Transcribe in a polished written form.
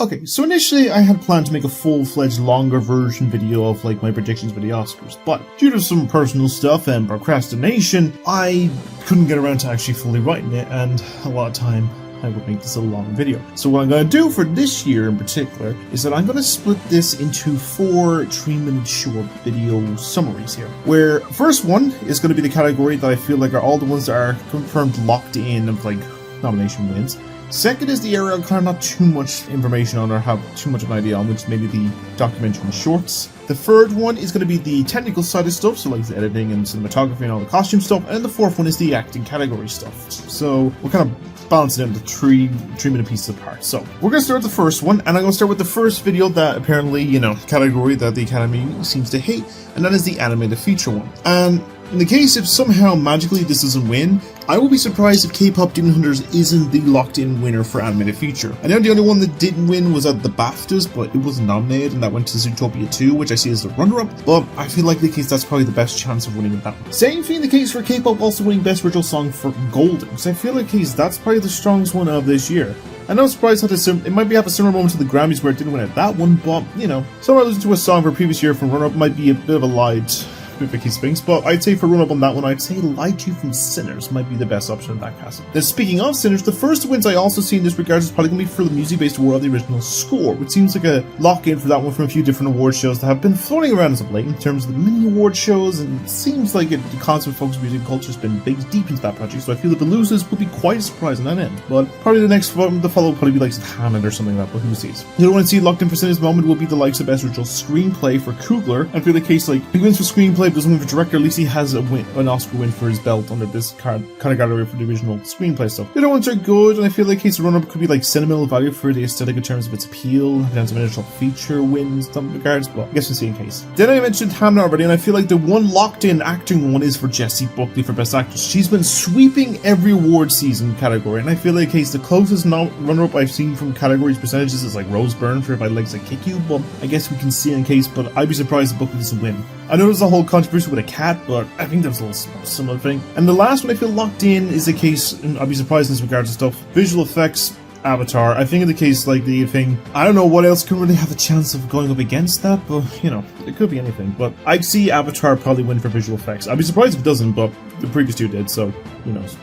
Okay, so initially I had planned to make a full-fledged longer version video of like my predictions for the Oscars, but due to some personal stuff and procrastination, I couldn't get around to actually fully writing it, and a lot of time I would make this a long video. So what I'm going to do for this year in particular is that I'm going to split this into 4 3-minute short video summaries here, where first one is going to be the category that I feel like are all the ones that are confirmed locked in of like nomination wins. Second is the area I kind of not too much information on or have too much of an idea on, which is maybe the documentary and shorts. The third one is going to be the technical side of stuff, so like the editing and cinematography and all the costume stuff. And the fourth one is the acting category stuff. So we're kind of balancing into 3-minute pieces apart. So we're going to start with the first one, and I'm going to start with the first video that apparently, category that the Academy seems to hate, and that is the animated feature one. And in the case if somehow magically this doesn't win, I will be surprised if K-Pop Demon Hunters isn't the locked-in winner for animated feature. I know the only one that didn't win was at the BAFTAs, but it wasn't nominated, and that went to Zootopia 2, which I see as the runner-up, but I feel like in the case that's probably the best chance of winning that one. Same thing in the case for K-Pop also winning Best Original Song for Golden, because I feel like that's probably the strongest one of this year. I'm not surprised that it might have a similar moment to the Grammys where it didn't win at that one, but, someone listening to a song for a previous year from runner-up might be a bit of a lied Vicky Spinks, but I'd say for run-up on that one, I'd say Lied to You from Sinners might be the best option in that casting. Now, speaking of Sinners, the first wins I also see in this regard is probably going to be for the music-based award of the original score, which seems like a lock-in for that one from a few different award shows that have been floating around as of late in terms of the mini award shows, and it seems like the concept of focused music culture has been deep into that project, so I feel that the losers would be quite a surprise on that end. But probably the follow would probably be like Hamnet or something like that, but who sees? The other one I see locked in for Sinners moment will be the likes of Best Original Screenplay for Coogler. I feel the case like he wins for screenplay but doesn't win for director, at least he has an Oscar win for his belt under this kind of category for the original screenplay stuff. The other ones are good, and I feel like his run-up could be like sentimental value for the aesthetic in terms of its appeal, in terms of initial feature wins in some regards, but I guess we'll see in case. Then I mentioned Hamnet already, and I feel like the one locked-in acting one is for Jessie Buckley for Best Actress. She's been sweeping every award season category, and I feel like the closest runner-up I've seen from categories percentages is like Rose Byrne for If I Legs That Kick You, but I guess we can see in case, but I'd be surprised if Buckley doesn't win. I know there's a whole controversy with a cat, but I think there's a little similar thing. And the last one I feel locked in is the case, and I'll be surprised in this regard to stuff, visual effects, Avatar. I think in the case like the thing, I don't know what else could really have a chance of going up against that, but it could be anything. But I'd see Avatar probably win for visual effects. I'd be surprised if it doesn't, but the previous two did, so who knows.